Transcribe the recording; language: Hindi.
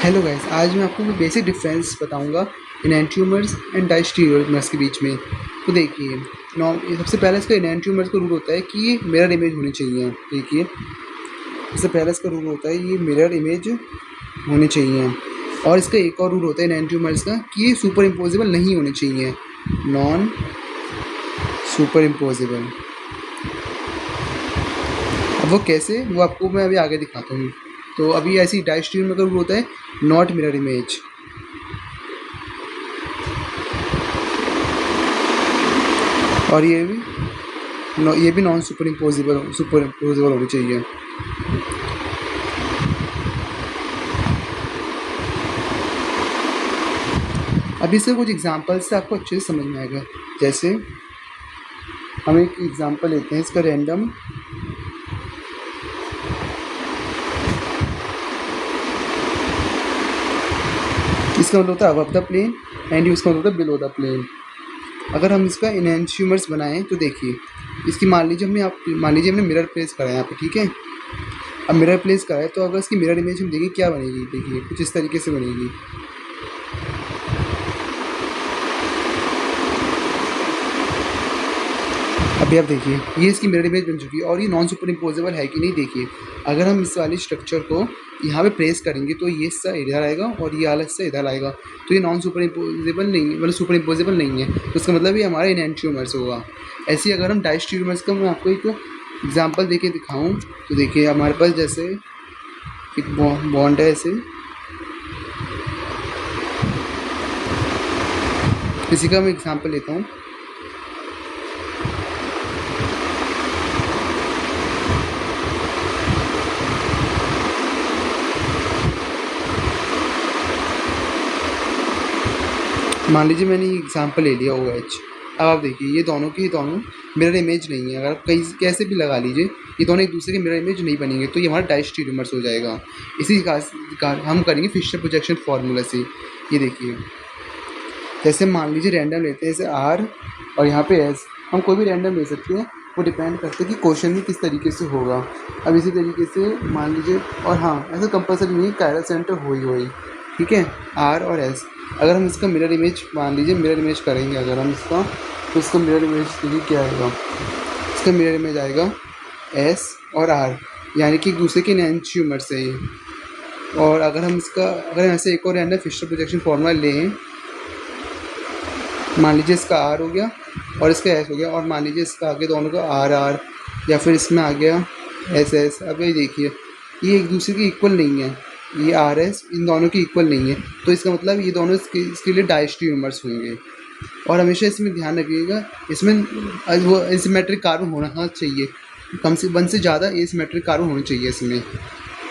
हेलो गाइस, आज मैं आपको कोई बेसिक डिफरेंस बताऊंगा एनेंटियोमर्स एंड डायस्टेरियोमर्स के बीच में। तो देखिए, सबसे पहले इसका एनेंटियोमर्स का रूल होता है कि ये मिरर इमेज होनी चाहिए। देखिए, सबसे पहले इसका रूल होता है ये मिरर इमेज होनी चाहिए। और इसका एक और रूल होता है एनेंटियोमर्स का कि ये सुपर इम्पोजिबल नहीं होने चाहिए, नॉन सुपर इम्पोजिबल। अब वो कैसे, वो आपको मैं अभी आगे दिखाता हूँ। तो अभी ऐसी डायस्टेरियोमर का रूल होता है नॉट मिरर इमेज। और ये भी नॉन सुपर इम्पोजिबल होनी चाहिए। अभी से कुछ एग्जांपल से आपको अच्छे से समझ में आएगा। जैसे हम एक एग्जांपल लेते हैं इसका रैंडम। इसका मतलब होता है अबव द प्लेन एंड इसका मतलब होता है बिलो द प्लेन। अगर हम इसका एनेंटियोमर्स बनाएं तो देखिए, इसकी मान लीजिए हमने मिरर प्लेस करा है यहाँ पे, ठीक है। अब मिरर प्लेस करा है तो अगर इसकी मिरर इमेज हम देखें क्या बनेगी, देखिए कुछ इस तरीके से बनेगी। अभी आप देखिए, ये इसकी मिरर इमेज बन चुकी है और ये नॉन सुपर इम्पोजेबल है कि नहीं। देखिए, अगर हम इस वाली स्ट्रक्चर को यहाँ पे प्रेस करेंगे तो ये हिस्सा इधर आएगा और ये वाला हिस्सा इधर आएगा, तो ये नॉन सुपर इम्पोजेबल नहीं, मतलब सुपर इम्पोजेबल नहीं है। तो इसका मतलब ये हमारा एनेंटियोमर्स होगा। ऐसे ही अगर हम डायस्टेरियोमर्स का मैं आपको एक एग्जाम्पल दे के दिखाऊँ तो देखिए, हमारे पास जैसे एक बॉन्ड है, ऐसे इसी का मैं एग्जाम्पल लेता हूँ। मान लीजिए मैंने ये एग्जांपल ले लिया OH। अब आप देखिए, ये दोनों मिरर इमेज नहीं है। अगर आप कहीं कैसे भी लगा लीजिए, ये दोनों एक दूसरे के मिरर इमेज नहीं बनेंगे, तो ये हमारा डायस्टेरियोमर्स हो जाएगा। इसी हम करेंगे फिशर प्रोजेक्शन फार्मूला से। ये देखिए, जैसे मान लीजिए रैंडम लेते हैं, जैसे R और यहाँ पे S। हम कोई भी रैंडम ले सकते हैं, वो डिपेंड करता है कि क्वेश्चन में किस तरीके से होगा। अब इसी तरीके से मान लीजिए, और हाँ, ऐसा कंपल्सरी नहीं है कायरल सेंटर हो ही, ठीक है, R और S। अगर हम इसका मिरर इमेज मान लीजिए, मिरर इमेज करेंगे अगर हम इसका, तो इसका मिरर इमेज देखिए क्या आएगा। इसका मिरर इमेज आएगा S और R, यानी कि एक दूसरे के एनेंटियोमर से ही। और अगर हम ऐसे एक और रैंडम फिशर प्रोजेक्शन फार्मूला लें, मान लीजिए इसका R हो गया और इसका S हो गया, और मान लीजिए इसका आगे दोनों का R या फिर इसमें आ गया SS। अब ये देखिए, ये एक दूसरे के इक्वल नहीं है, ये RS इन दोनों की इक्वल नहीं है, तो इसका मतलब ये दोनों इसके लिए डायस्टेरियोमर्स होंगे। और हमेशा इसमें ध्यान रखिएगा, इसमें वो एसिमेट्रिक कार्बन होना चाहिए, कम से 1 से ज़्यादा एसिमेट्रिक कार्बन होने चाहिए इसमें।